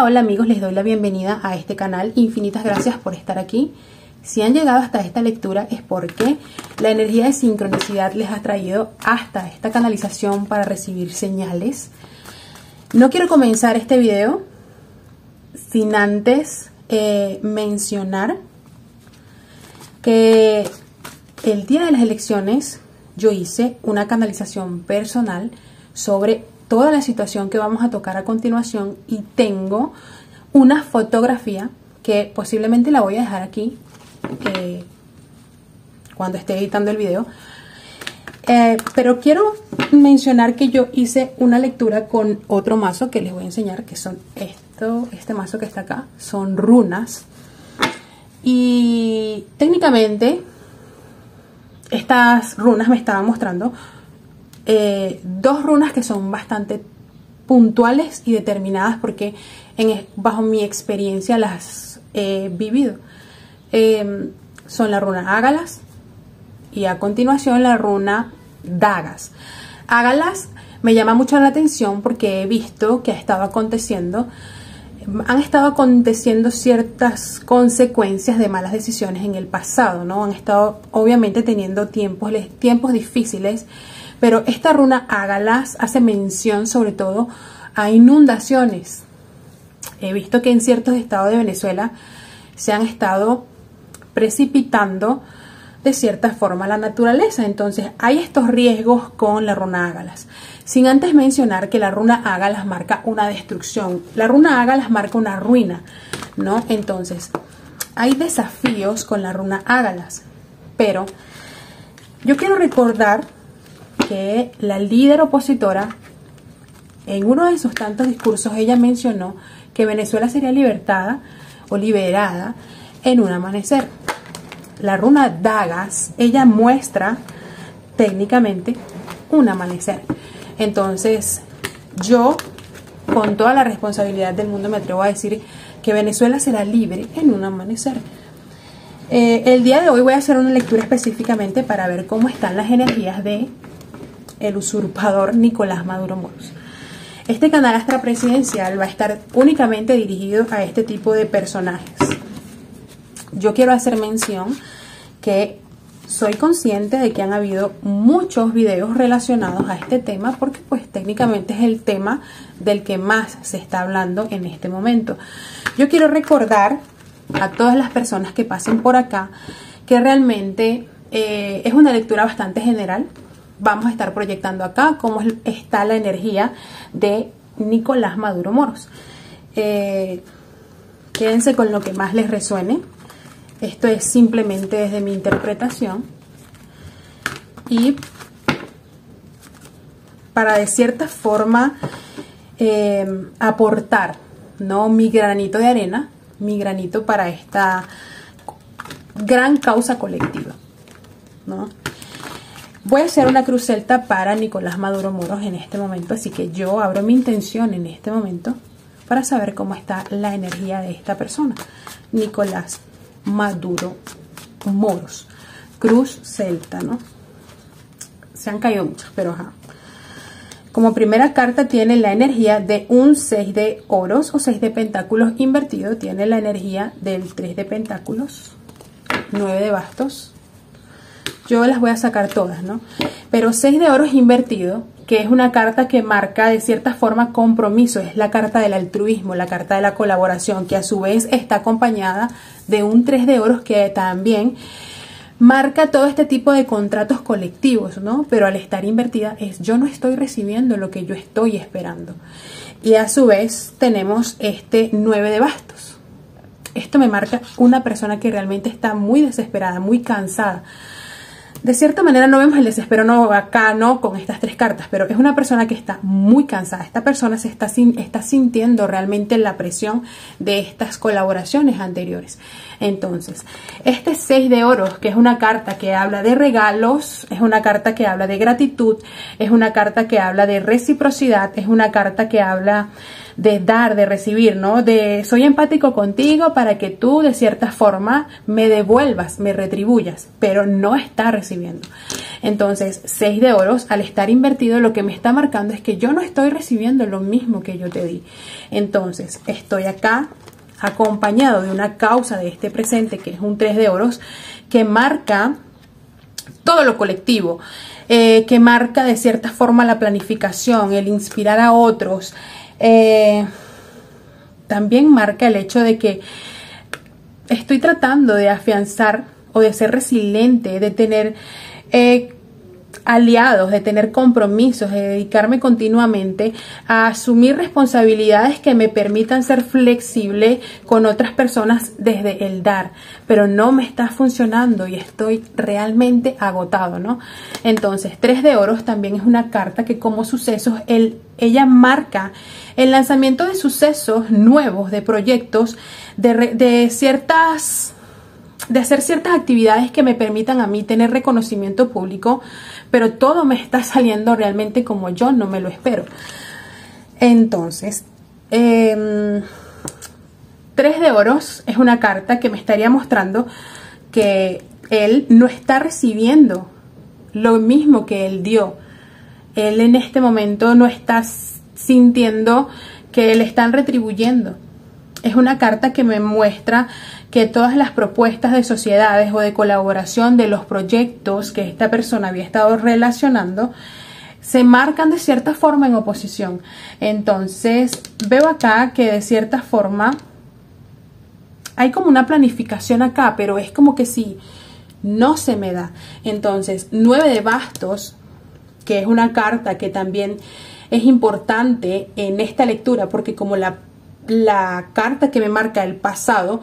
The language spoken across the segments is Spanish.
Hola amigos, les doy la bienvenida a este canal. Infinitas gracias por estar aquí. Si han llegado hasta esta lectura es porque la energía de sincronicidad les ha traído hasta esta canalización para recibir señales. No quiero comenzar este video sin antes mencionar que el día de las elecciones yo hice una canalización personal sobre toda la situación que vamos a tocar a continuación y tengo una fotografía que posiblemente la voy a dejar aquí cuando esté editando el video, pero quiero mencionar que yo hice una lectura con otro mazo que les voy a enseñar, que son este mazo que está acá, son runas, y técnicamente estas runas me estaban mostrando dos runas que son bastante puntuales y determinadas porque bajo mi experiencia las he vivido. Son la runa Ágalas y a continuación la runa Dagas. Ágalas me llama mucho la atención porque he visto que han estado aconteciendo ciertas consecuencias de malas decisiones en el pasado, ¿no? Han estado obviamente teniendo tiempos difíciles, pero esta runa Ágalas hace mención sobre todo a inundaciones. He visto que en ciertos estados de Venezuela se han estado precipitando de cierta forma la naturaleza. Entonces hay estos riesgos con la runa Ágalas. Sin antes mencionar que la runa Ágalas marca una destrucción. La runa Ágalas marca una ruina, ¿no? Entonces hay desafíos con la runa Ágalas. Pero yo quiero recordar que la líder opositora, en uno de sus tantos discursos, ella mencionó que Venezuela sería libertada o liberada en un amanecer. La runa Dagas, ella muestra técnicamente un amanecer. Entonces, yo, con toda la responsabilidad del mundo, me atrevo a decir que Venezuela será libre en un amanecer. El día de hoy voy a hacer una lectura específicamente para ver cómo están las energías de el usurpador Nicolás Maduro Moros. Este canal Astra Presidencial va a estar únicamente dirigido a este tipo de personajes. Yo quiero hacer mención que soy consciente de que han habido muchos videos relacionados a este tema porque pues técnicamente es el tema del que más se está hablando en este momento. Yo quiero recordar a todas las personas que pasen por acá que realmente es una lectura bastante general. Vamos a estar proyectando acá cómo está la energía de Nicolás Maduro Moros. Quédense con lo que más les resuene. Esto es simplemente desde mi interpretación. Y para de cierta forma aportar, ¿no?, mi granito de arena, mi granito para esta gran causa colectiva, ¿no? Voy a hacer una cruz celta para Nicolás Maduro Moros en este momento, así que yo abro mi intención en este momento para saber cómo está la energía de esta persona. Nicolás Maduro Moros. Cruz celta, ¿no? Se han caído muchos, pero ajá. Como primera carta tiene la energía de un 6 de oros o 6 de pentáculos invertido. Tiene la energía del 3 de pentáculos, 9 de bastos. Yo las voy a sacar todas, ¿no? Pero 6 de oros invertido, que es una carta que marca de cierta forma compromiso, es la carta del altruismo, la carta de la colaboración, que a su vez está acompañada de un 3 de oros que también marca todo este tipo de contratos colectivos, ¿no? Pero al estar invertida es yo no estoy recibiendo lo que yo estoy esperando. Y a su vez tenemos este 9 de bastos. Esto me marca una persona que realmente está muy desesperada, muy cansada. De cierta manera no vemos el desespero acá, ¿no?, con estas tres cartas, pero es una persona que está muy cansada. Esta persona está sintiendo realmente la presión de estas colaboraciones anteriores. Entonces, este 6 de oros, que es una carta que habla de regalos, es una carta que habla de gratitud, es una carta que habla de reciprocidad, es una carta que habla de dar, de recibir, ¿no? De soy empático contigo para que tú de cierta forma me devuelvas, me retribuyas, pero no está recibiendo recibiendo. Entonces, 6 de oros, al estar invertido, lo que me está marcando es que yo no estoy recibiendo lo mismo que yo te di. Entonces, estoy acá acompañado de una causa de este presente, que es un 3 de oros, que marca todo lo colectivo, que marca de cierta forma la planificación, el inspirar a otros. También marca el hecho de que estoy tratando de afianzar o de ser resiliente, de tener aliados, de tener compromisos, de dedicarme continuamente a asumir responsabilidades que me permitan ser flexible con otras personas desde el dar, pero no me está funcionando y estoy realmente agotado, ¿no? Entonces, 3 de oros también es una carta que como sucesos, ella marca el lanzamiento de sucesos nuevos, de proyectos, de hacer ciertas actividades que me permitan a mí tener reconocimiento público, pero todo me está saliendo realmente como yo no me lo espero. Entonces, 3 de oros es una carta que me estaría mostrando que él no está recibiendo lo mismo que él dio. Él en este momento no está sintiendo que le están retribuyendo. Es una carta que me muestra que todas las propuestas de sociedades o de colaboración de los proyectos que esta persona había estado relacionando se marcan de cierta forma en oposición. Entonces veo acá que de cierta forma hay como una planificación acá, pero es como que si no se me da. Entonces 9 de bastos, que es una carta que también es importante en esta lectura, porque como la carta que me marca el pasado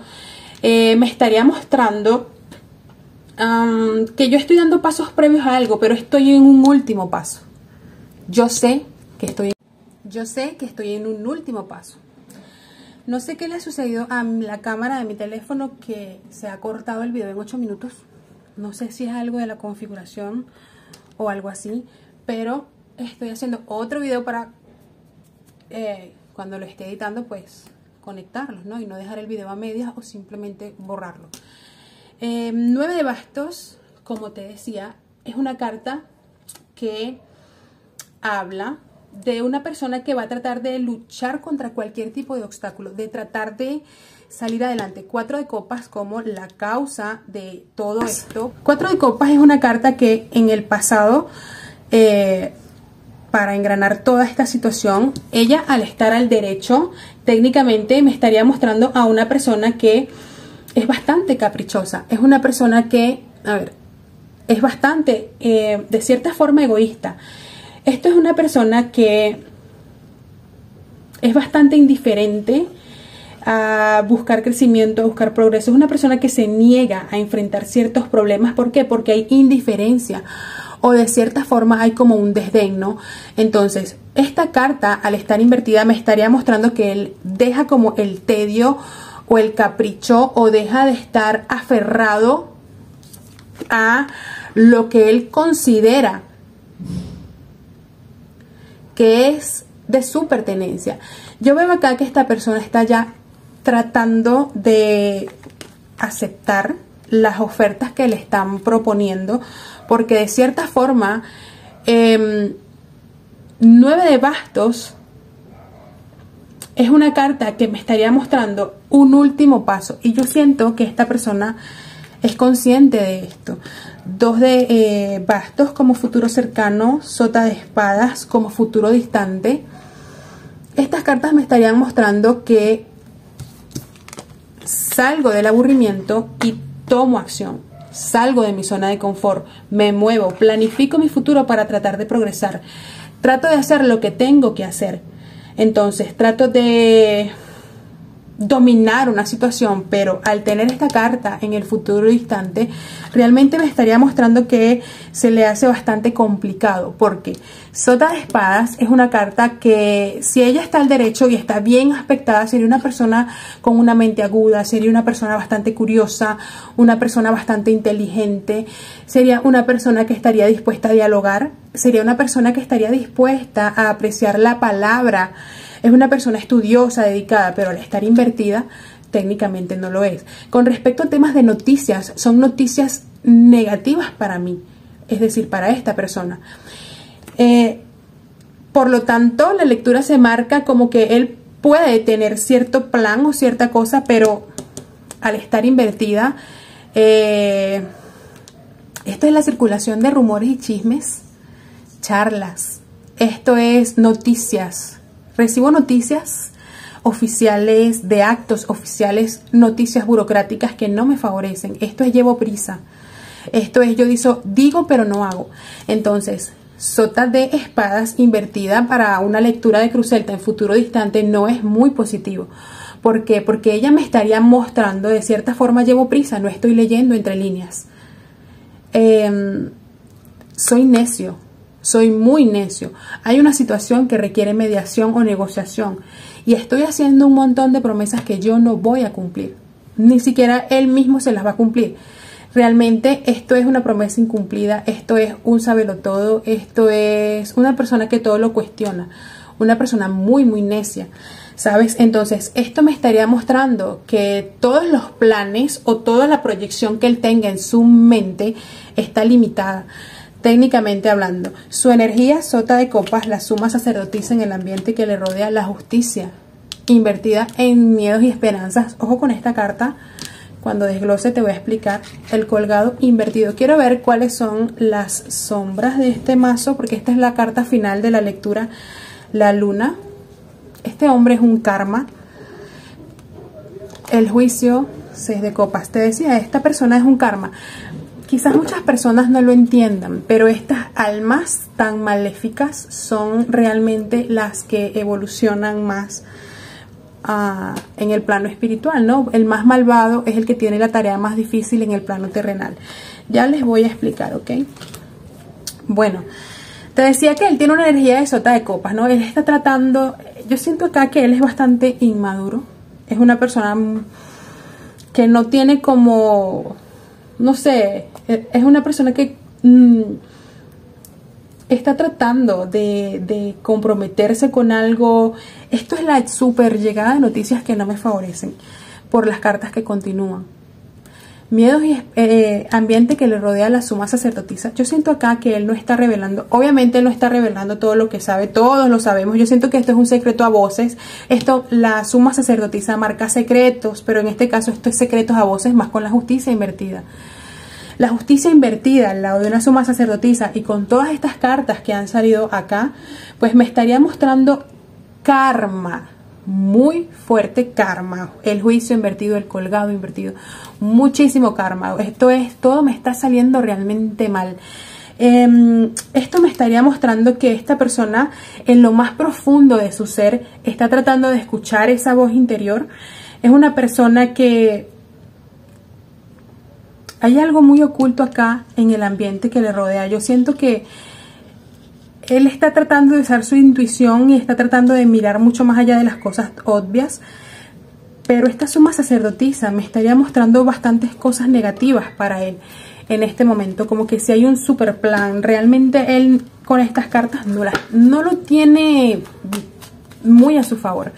me estaría mostrando que yo estoy dando pasos previos a algo, pero estoy en un último paso. Yo sé que estoy en un último paso. No sé qué le ha sucedido a la cámara de mi teléfono, que se ha cortado el video en 8 minutos. No sé si es algo de la configuración o algo así, pero estoy haciendo otro video para cuando lo esté editando, pues conectarlos, ¿no? Y no dejar el video a medias o simplemente borrarlo. 9 de bastos, como te decía, es una carta que habla de una persona que va a tratar de luchar contra cualquier tipo de obstáculo, de tratar de salir adelante. 4 de copas como la causa de todo esto. 4 de copas es una carta que en el pasado, para engranar toda esta situación, ella, al estar al derecho, técnicamente me estaría mostrando a una persona que es bastante caprichosa. Es una persona que, es bastante, de cierta forma, egoísta. Esto es una persona que es bastante indiferente a buscar crecimiento, a buscar progreso. Es una persona que se niega a enfrentar ciertos problemas. ¿Por qué? Porque hay indiferencia, o de cierta forma hay como un desdén, ¿no? Entonces, esta carta, al estar invertida, me estaría mostrando que él deja como el tedio o el capricho, o deja de estar aferrado a lo que él considera que es de su pertenencia. Yo veo acá que esta persona está ya tratando de aceptar las ofertas que le están proponiendo, porque de cierta forma 9 de bastos es una carta que me estaría mostrando un último paso, y yo siento que esta persona es consciente de esto. 2 de bastos como futuro cercano, sota de espadas como futuro distante. Estas cartas me estarían mostrando que salgo del aburrimiento y tomo acción. Salgo de mi zona de confort, me muevo, planifico mi futuro para tratar de progresar. Trato de hacer lo que tengo que hacer. Entonces trato de dominar una situación, pero al tener esta carta en el futuro distante, realmente me estaría mostrando que se le hace bastante complicado, porque sota de espadas es una carta que, si ella está al derecho y está bien aspectada, sería una persona con una mente aguda, sería una persona bastante curiosa, una persona bastante inteligente, sería una persona que estaría dispuesta a dialogar, sería una persona que estaría dispuesta a apreciar la palabra. Es una persona estudiosa, dedicada, pero al estar invertida, técnicamente no lo es. Con respecto a temas de noticias, son noticias negativas para mí. es decir, para esta persona. Por lo tanto, la lectura se marca como que él puede tener cierto plan o cierta cosa, pero al estar invertida, esto es la circulación de rumores y chismes, charlas. Esto es noticias. Recibo noticias oficiales, de actos oficiales, noticias burocráticas que no me favorecen. Esto es llevo prisa. Esto es yo digo pero no hago. Entonces, sota de espadas invertida para una lectura de Cruz Celta en futuro distante no es muy positivo. ¿Por qué? Porque ella me estaría mostrando, de cierta forma llevo prisa, no estoy leyendo entre líneas. Soy necio, soy muy necio. Hay una situación que requiere mediación o negociación y estoy haciendo un montón de promesas que yo no voy a cumplir. Ni siquiera él mismo se las va a cumplir. Realmente esto es una promesa incumplida, esto es un sabelotodo, esto es una persona que todo lo cuestiona, una persona muy necia, ¿sabes? Entonces esto me estaría mostrando que todos los planes o toda la proyección que él tenga en su mente está limitada, técnicamente hablando. Su energía, sota de copas, la suma sacerdotisa en el ambiente que le rodea, la justicia, invertida en miedos y esperanzas. Ojo con esta carta. Cuando desglose te voy a explicar el colgado invertido. Quiero ver cuáles son las sombras de este mazo, porque esta es la carta final de la lectura, la luna. Este hombre es un karma. El juicio, 6 de copas. Te decía, esta persona es un karma. Quizás muchas personas no lo entiendan, pero estas almas tan maléficas son realmente las que evolucionan más en el plano espiritual, ¿no? El más malvado es el que tiene la tarea más difícil en el plano terrenal. Ya les voy a explicar, ¿ok? Bueno, te decía que él tiene una energía de sota de copas, ¿no? Él está tratando, yo siento acá que él es bastante inmaduro, es una persona que no tiene como, no sé, es una persona que está tratando de comprometerse con algo. Esto es la super llegada de noticias que no me favorecen por las cartas que continúan. Miedos y ambiente que le rodea a la suma sacerdotisa. Yo siento acá que él no está revelando, obviamente él no está revelando todo lo que sabe, todos lo sabemos. Yo siento que esto es un secreto a voces. Esto, la suma sacerdotisa marca secretos, pero en este caso esto es secretos a voces, más con la justicia invertida. La justicia invertida al lado de una suma sacerdotisa y con todas estas cartas que han salido acá, pues me estaría mostrando karma, muy fuerte karma, el juicio invertido, el colgado invertido, muchísimo karma. Esto es, todo me está saliendo realmente mal. Esto me estaría mostrando que esta persona en lo más profundo de su ser está tratando de escuchar esa voz interior. Es una persona que hay algo muy oculto acá en el ambiente que le rodea. Yo siento que él está tratando de usar su intuición y está tratando de mirar mucho más allá de las cosas obvias. Pero esta suma sacerdotisa me estaría mostrando bastantes cosas negativas para él en este momento. Como que si hay un super plan, realmente él con estas cartas no lo tiene muy a su favor.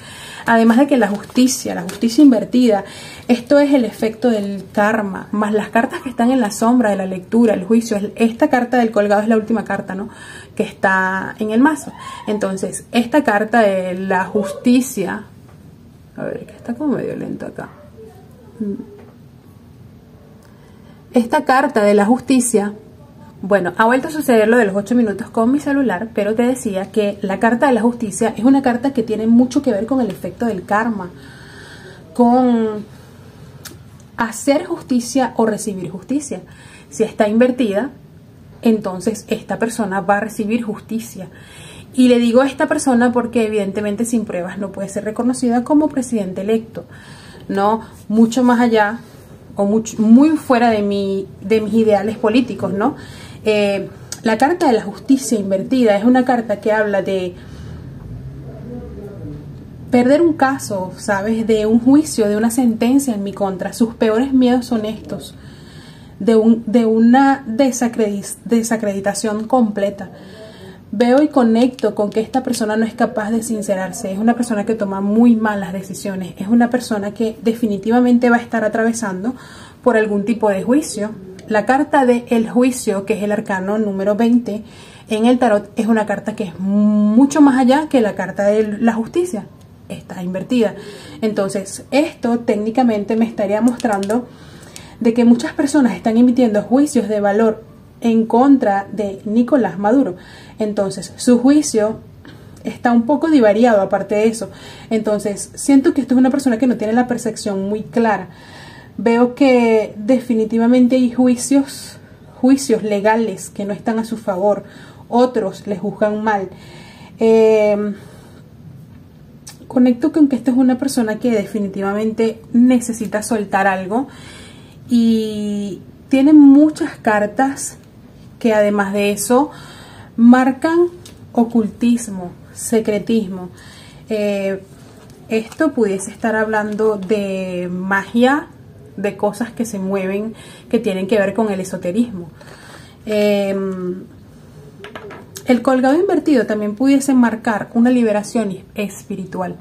Además de que la justicia invertida, esto es el efecto del karma, más las cartas que están en la sombra de la lectura, el juicio. Esta carta del colgado es la última carta, ¿no?, que está en el mazo. Entonces, esta carta de la justicia, a ver, que está como medio lento acá. Esta carta de la justicia, bueno, ha vuelto a suceder lo de los 8 minutos con mi celular, pero te decía que la carta de la justicia es una carta que tiene mucho que ver con el efecto del karma, con hacer justicia o recibir justicia. Si está invertida, entonces esta persona va a recibir justicia. Y le digo a esta persona porque evidentemente sin pruebas no puede ser reconocida como presidente electo, no mucho más allá o muy fuera de mis ideales políticos, ¿no? La carta de la justicia invertida es una carta que habla de perder un caso, ¿sabes? De un juicio, de una sentencia en mi contra. Sus peores miedos son estos, de una desacreditación completa. Veo y conecto con que esta persona no es capaz de sincerarse. Es una persona que toma muy malas decisiones. Es una persona que definitivamente va a estar atravesando por algún tipo de juicio. La carta de el juicio, que es el arcano número 20 en el tarot, es una carta que es mucho más allá que la carta de la justicia. Está invertida. Entonces, esto técnicamente me estaría mostrando de que muchas personas están emitiendo juicios de valor en contra de Nicolás Maduro. Entonces, su juicio está un poco divariado aparte de eso. Entonces, siento que esto es una persona que no tiene la percepción muy clara. Veo que definitivamente hay juicios legales que no están a su favor. Otros les juzgan mal. Conecto con que esta es una persona que definitivamente necesita soltar algo y tiene muchas cartas que además de eso marcan ocultismo, secretismo. Esto pudiese estar hablando de magia, de cosas que se mueven, que tienen que ver con el esoterismo. El colgado invertido también pudiese marcar una liberación espiritual.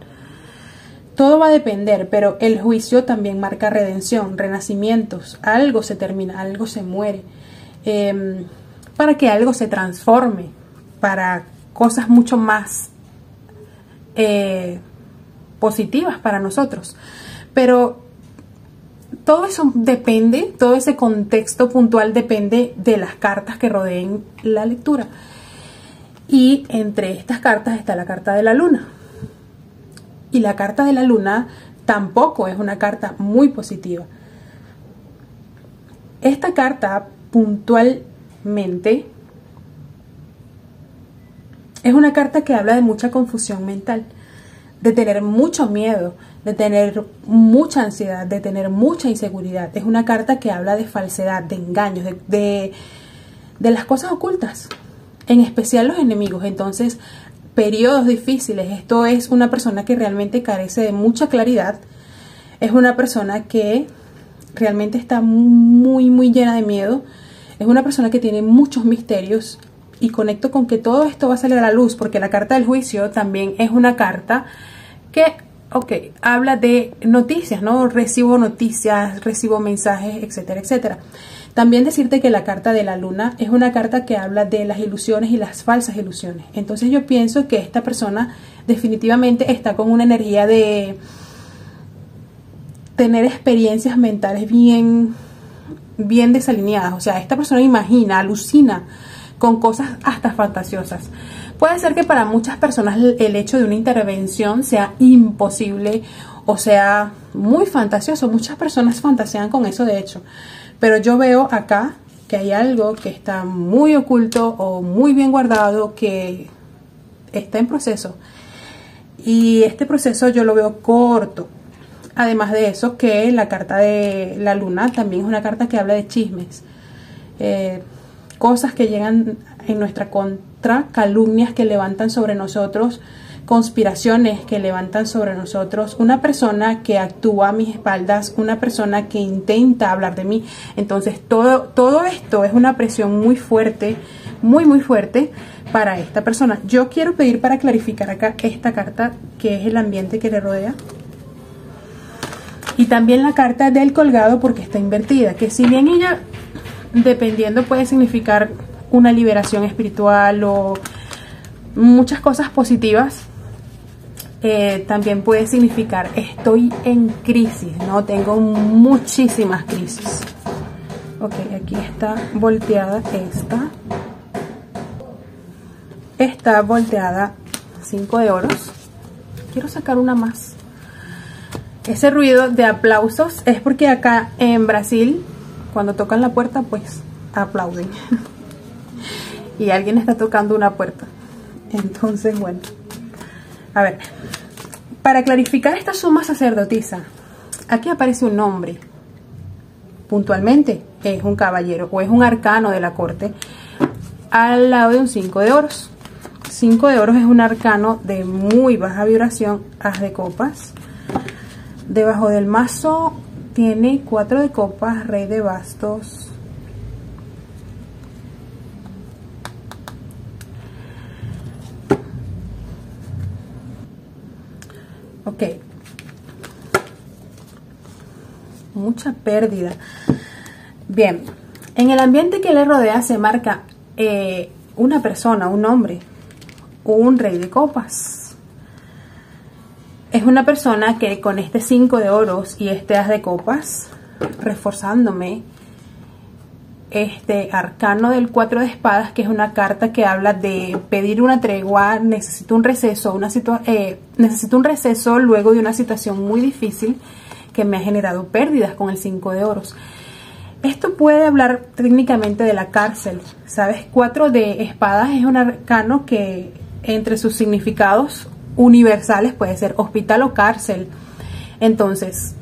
Todo va a depender, pero el juicio también marca redención, renacimientos. Algo se termina, algo se muere, para que algo se transforme, para cosas mucho más positivas para nosotros. Pero todo eso depende, todo ese contexto puntual depende de las cartas que rodeen la lectura. Y entre estas cartas está la carta de la luna. Y la carta de la luna tampoco es una carta muy positiva. Esta carta puntualmente es una carta que habla de mucha confusión mental, de tener mucho miedo, de tener mucha ansiedad, de tener mucha inseguridad. Es una carta que habla de falsedad, de engaños, de las cosas ocultas, en especial los enemigos. Entonces, periodos difíciles. Esto es una persona que realmente carece de mucha claridad. Es una persona que realmente está muy llena de miedo. Es una persona que tiene muchos misterios. Y conecto con que todo esto va a salir a la luz, porque la carta del juicio también es una carta que, habla de noticias, ¿no? Recibo noticias, recibo mensajes, etcétera, etcétera. También decirte que la carta de la luna es una carta que habla de las ilusiones y las falsas ilusiones. Entonces yo pienso que esta persona definitivamente está con una energía de tener experiencias mentales bien desalineadas. O sea, esta persona imagina, alucina con cosas hasta fantasiosas. Puede ser que para muchas personas el hecho de una intervención sea imposible o sea muy fantasioso. Muchas personas fantasean con eso, de hecho. Pero yo veo acá que hay algo que está muy oculto o muy bien guardado, que está en proceso. Y este proceso yo lo veo corto. Además de eso, que la carta de la luna también es una carta que habla de chismes. Cosas que llegan en nuestra contra, calumnias que levantan sobre nosotros, conspiraciones que levantan sobre nosotros, una persona que actúa a mis espaldas, una persona que intenta hablar de mí. Entonces todo esto es una presión muy fuerte, muy fuerte para esta persona. Yo quiero pedir para clarificar acá esta carta, que es el ambiente que le rodea. Y también la carta del colgado, porque está invertida, que si bien ella, dependiendo, puede significar una liberación espiritual o muchas cosas positivas, también puede significar estoy en crisis, ¿no? Tengo muchísimas crisis. Ok, aquí está volteada esta. Está volteada 5 de oros. Quiero sacar una más. Ese ruido de aplausos es porque acá en Brasil, cuando tocan la puerta, pues aplauden. Y alguien está tocando una puerta. Entonces, bueno. A ver, para clarificar esta suma sacerdotisa, aquí aparece un nombre. Puntualmente es un caballero o es un arcano de la corte al lado de un 5 de oros. 5 de oros es un arcano de muy baja vibración, as de copas. Debajo del mazo tiene 4 de copas, rey de bastos. Ok. Mucha pérdida. Bien. En el ambiente que le rodea se marca una persona, un hombre, un rey de copas. Es una persona que con este 5 de oros y este as de copas, reforzándome este arcano del 4 de espadas, que es una carta que habla de pedir una tregua, necesito un receso, necesito un receso luego de una situación muy difícil que me ha generado pérdidas con el 5 de oros. Esto puede hablar técnicamente de la cárcel, ¿sabes? 4 de espadas es un arcano que entre sus significados universales puede ser hospital o cárcel. Entonces,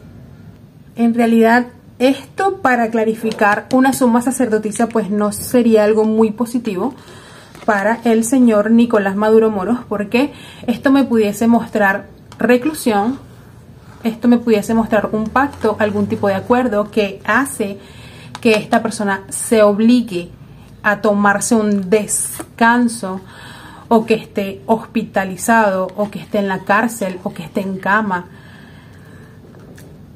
en realidad, esto para clarificar una suma sacerdotisa pues no sería algo muy positivo para el señor Nicolás Maduro Moros, porque esto me pudiese mostrar reclusión, esto me pudiese mostrar un pacto, algún tipo de acuerdo que hace que esta persona se obligue a tomarse un descanso, o que esté hospitalizado, o que esté en la cárcel, o que esté en cama.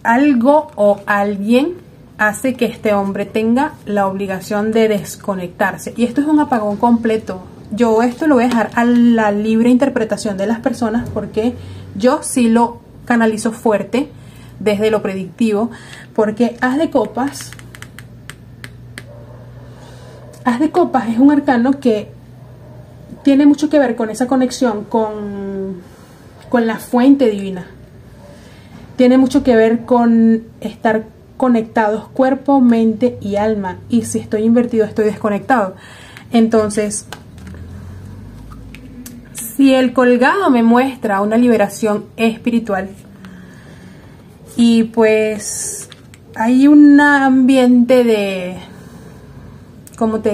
Algo o alguien hace que este hombre tenga la obligación de desconectarse. Y esto es un apagón completo. Yo esto lo voy a dejar a la libre interpretación de las personas, porque yo sí lo canalizo fuerte desde lo predictivo, porque as de copas es un arcano que tiene mucho que ver con esa conexión con la fuente divina. Tiene mucho que ver con estar conectados cuerpo, mente y alma. Y si estoy invertido, estoy desconectado. Entonces, si el colgado me muestra una liberación espiritual y pues hay un ambiente de, ¿cómo te